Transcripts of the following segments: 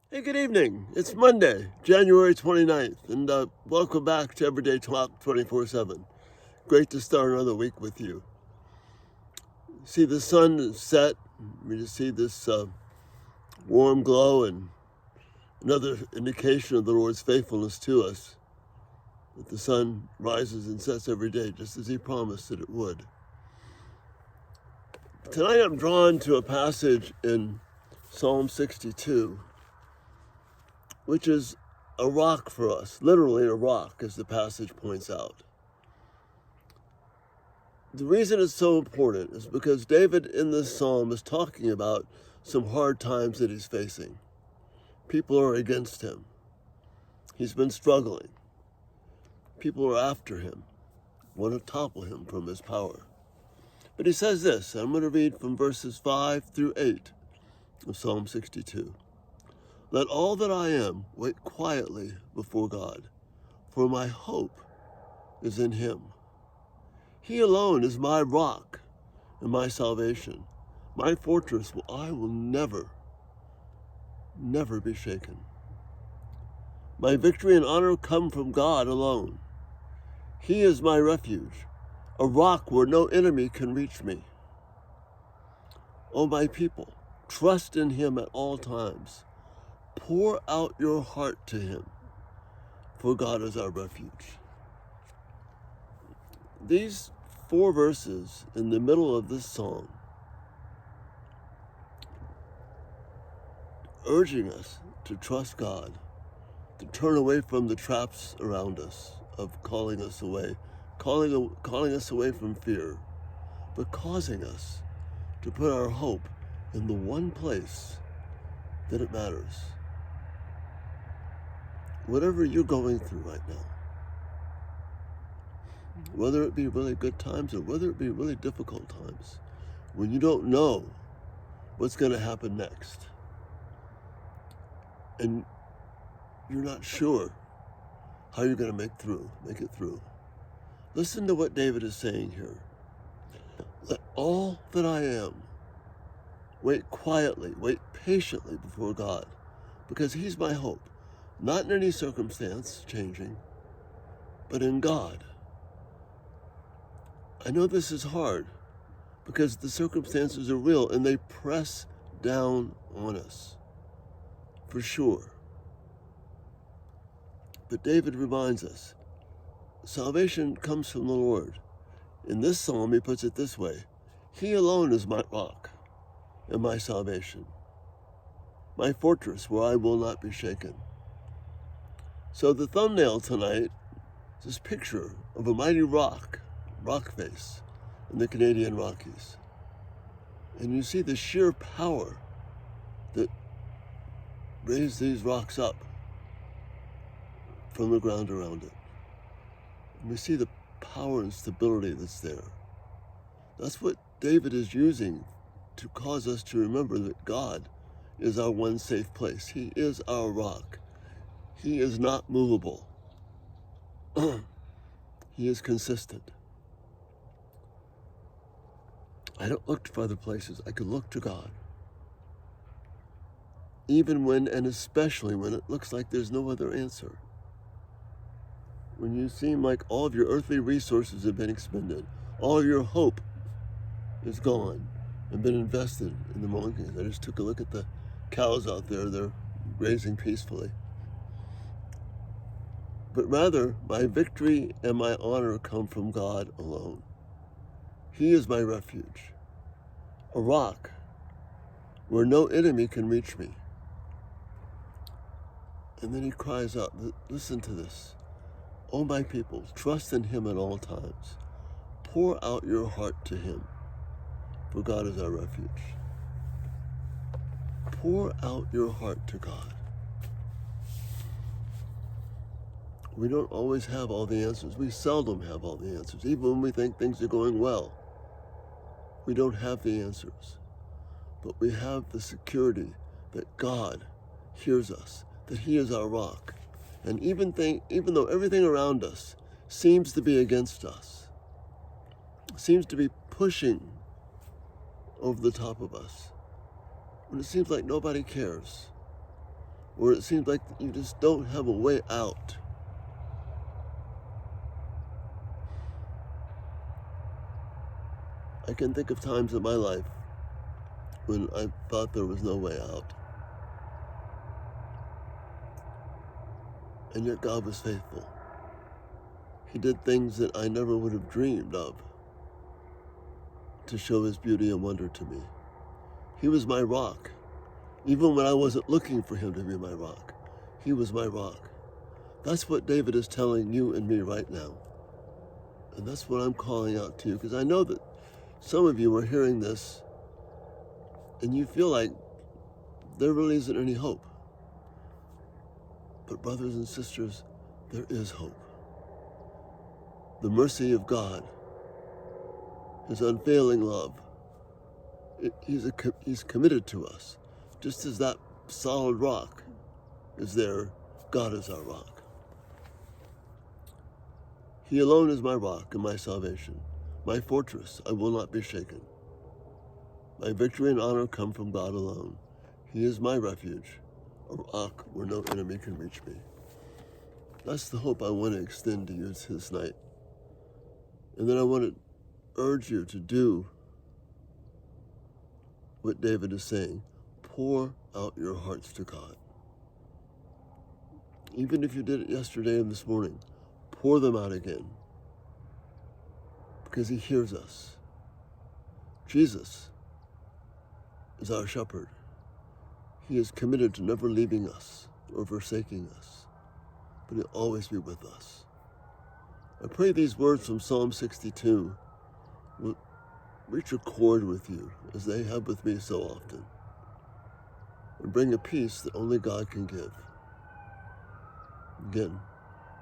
Hey, good evening. It's Monday, January 29th, and welcome back to Everyday Talk 24/7. Great to start another week with you. See the sun set, we just see this warm glow, and another indication of the Lord's faithfulness to us, that the sun rises and sets every day, just as He promised that it would. Tonight I'm drawn to a passage in Psalm 62, which is a rock for us, literally a rock, as the passage points out. The reason it's so important is because David in this psalm is talking about some hard times that he's facing. People are against him. He's been struggling. People are after him, want to topple him from his power. But he says this, I'm going to read from verses 5 through 8 of Psalm 62. Let all that I am wait quietly before God, for my hope is in Him. He alone is my rock and my salvation, my fortress. I will never be shaken. My victory and honor come from God alone. He is my refuge, a rock where no enemy can reach me. O my people, trust in Him at all times. Pour out your heart to Him, for God is our refuge. These 4 verses in the middle of this song urging us to trust God, to turn away from the traps around us of calling us away, calling us away from fear, but causing us to put our hope in the one place that it matters. Whatever you're going through right now, whether it be really good times or whether it be really difficult times, when you don't know what's going to happen next, and you're not sure how you're going to make it through. Listen to what David is saying here. Let all that I am wait quietly, wait patiently before God, because He's my hope, not in any circumstance changing, but in God. I know this is hard because the circumstances are real and they press down on us, for sure. But David reminds us, salvation comes from the Lord. In this psalm, he puts it this way, He alone is my rock and my salvation, my fortress where I will not be shaken. So the thumbnail tonight is this picture of a mighty rock face in the Canadian Rockies. And you see the sheer power that raised these rocks up from the ground around it. And we see the power and stability that's there. That's what David is using to cause us to remember that God is our one safe place. He is our rock. He is not movable. He is consistent. I don't look to other places. I could look to God. Even when, and especially when it looks like there's no other answer. When you seem like all of your earthly resources have been expended, all of your hope is gone and been invested in the monkeys. I just took a look at the cows out there. They're grazing peacefully. But rather, my victory and my honor come from God alone. He is my refuge, a rock where no enemy can reach me. And then he cries out, listen to this. O my people, trust in Him at all times. Pour out your heart to Him, for God is our refuge. Pour out your heart to God. We don't always have all the answers. We seldom have all the answers. Even when we think things are going well, we don't have the answers. But we have the security that God hears us, that He is our rock. And even though everything around us seems to be against us, seems to be pushing over the top of us, when it seems like nobody cares, where it seems like you just don't have a way out. I can think of times in my life when I thought there was no way out. And yet God was faithful. He did things that I never would have dreamed of to show his beauty and wonder to me. He was my rock. Even when I wasn't looking for him to be my rock, he was my rock. That's what David is telling you and me right now. And that's what I'm calling out to you, because I know that some of you are hearing this and you feel like there really isn't any hope. But brothers and sisters, there is hope. The mercy of God, his unfailing love, he's committed to us. Just as that solid rock is there, God is our rock. He alone is my rock and my salvation, my fortress. I will not be shaken. My victory and honor come from God alone. He is my refuge, a rock where no enemy can reach me. That's the hope I want to extend to you this night. And then I want to urge you to do what David is saying. Pour out your hearts to God. Even if you did it yesterday and this morning, pour them out again. Because he hears us. Jesus is our shepherd. He is committed to never leaving us or forsaking us, but he'll always be with us. I pray these words from Psalm 62 will reach a chord with you, as they have with me so often, and bring a peace that only God can give. Again,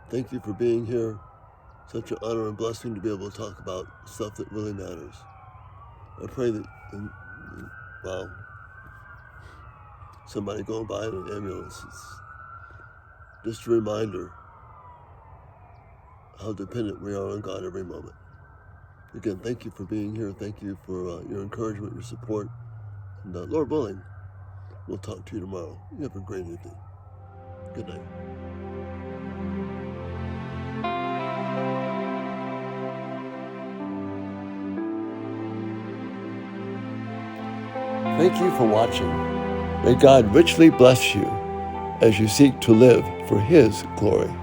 thank you for being here. Such an honor and blessing to be able to talk about stuff that really matters. I pray that, wow, somebody going by in an ambulance. It's just a reminder how dependent we are on God every moment. Again, thank you for being here. Thank you for your encouragement, your support. And Lord willing, we'll talk to you tomorrow. You have a great evening. Good night. Thank you for watching. May God richly bless you as you seek to live for his glory.